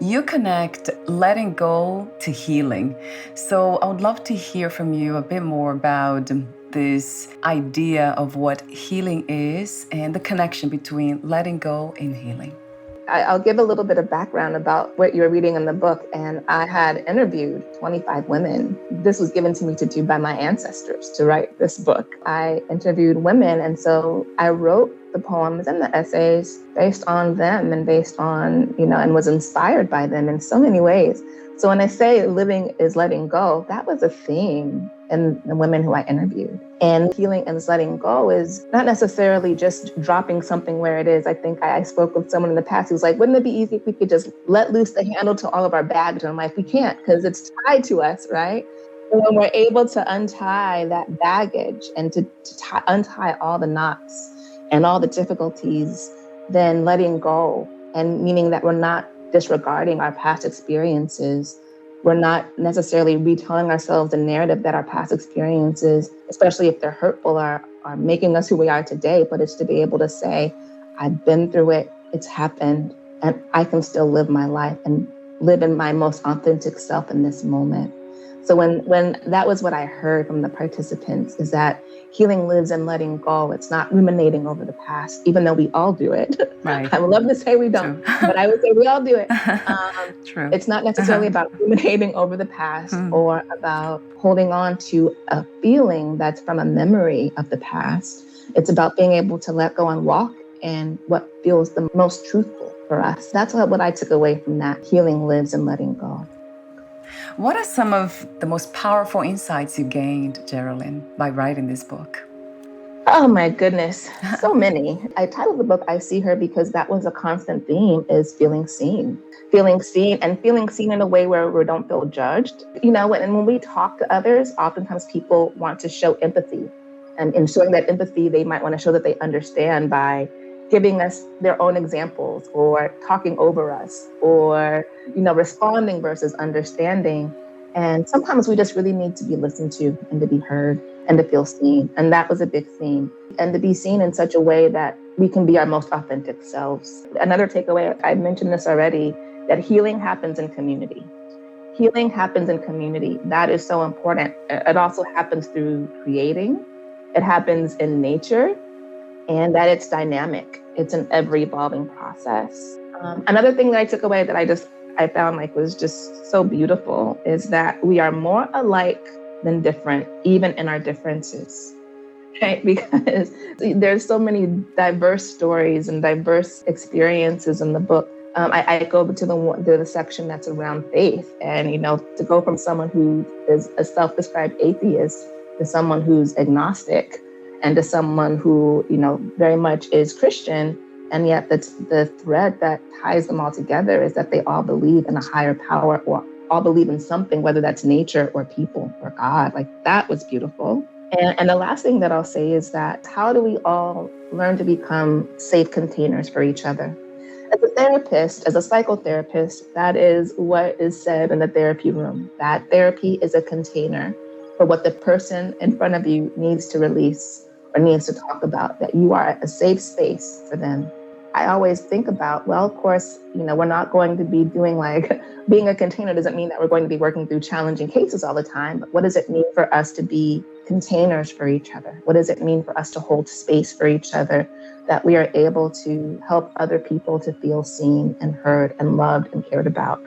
You connect letting go to healing. So I would love to hear from you a bit more about this idea of what healing is and the connection between letting go and healing. I'll give a little bit of background about what you're reading in the book. And I had interviewed 25 women. This was given to me to do by my ancestors to write this book. I interviewed women. And so I wrote the poems and the essays based on them and based on, and was inspired by them in so many ways. So when I say living is letting go, that was a theme in the women who I interviewed. And healing and letting go is not necessarily just dropping something where it is. I think I spoke with someone in the past who was like, wouldn't it be easy if we could just let loose the handle to all of our baggage in life? We can't, because it's tied to us, right? And when we're able to untie that baggage and to untie all the knots and all the difficulties, then letting go, and meaning that we're not disregarding our past experiences. We're not necessarily retelling ourselves the narrative that our past experiences, especially if they're hurtful, are making us who we are today. But it's to be able to say, I've been through it, it's happened, and I can still live my life and live in my most authentic self in this moment. So when that was what I heard from the participants, is that healing lives in letting go. It's not ruminating over the past, even though we all do it. Right. I would love to say we don't, but I would say we all do it. True. It's not necessarily about ruminating over the past or about holding on to a feeling that's from a memory of the past. It's about being able to let go and walk in what feels the most truthful for us. That's what I took away from that. Healing lives in letting go. What are some of the most powerful insights you gained, Jerilyn, by writing this book? Oh my goodness, so many. I titled the book, I See Her, because that was a constant theme, is feeling seen. Feeling seen in a way where we don't feel judged. When we talk to others, oftentimes people want to show empathy. And in showing that empathy, they might want to show that they understand by giving us their own examples or talking over us or, responding versus understanding. And sometimes we just really need to be listened to and to be heard and to feel seen. And that was a big theme. And to be seen in such a way that we can be our most authentic selves. Another takeaway, I mentioned this already, that healing happens in community. Healing happens in community. That is so important. It also happens through creating. It happens in nature, and that it's dynamic. It's an ever-evolving process. Another thing that I took away that I found was just so beautiful is that we are more alike than different, even in our differences, right? Because there's so many diverse stories and diverse experiences in the book. I go to the section that's around faith, and to go from someone who is a self-described atheist to someone who's agnostic, and to someone who very much is Christian, and yet the thread that ties them all together is that they all believe in a higher power, or all believe in something, whether that's nature or people or God. That was beautiful. And the last thing that I'll say is that how do we all learn to become safe containers for each other? As a therapist, as a psychotherapist, that is what is said in the therapy room. That therapy is a container for what the person in front of you needs to release or needs to talk about, that you are a safe space for them. I always think about, well, of course, we're not going to be doing being a container doesn't mean that we're going to be working through challenging cases all the time. But what does it mean for us to be containers for each other? What does it mean for us to hold space for each other, that we are able to help other people to feel seen and heard and loved and cared about?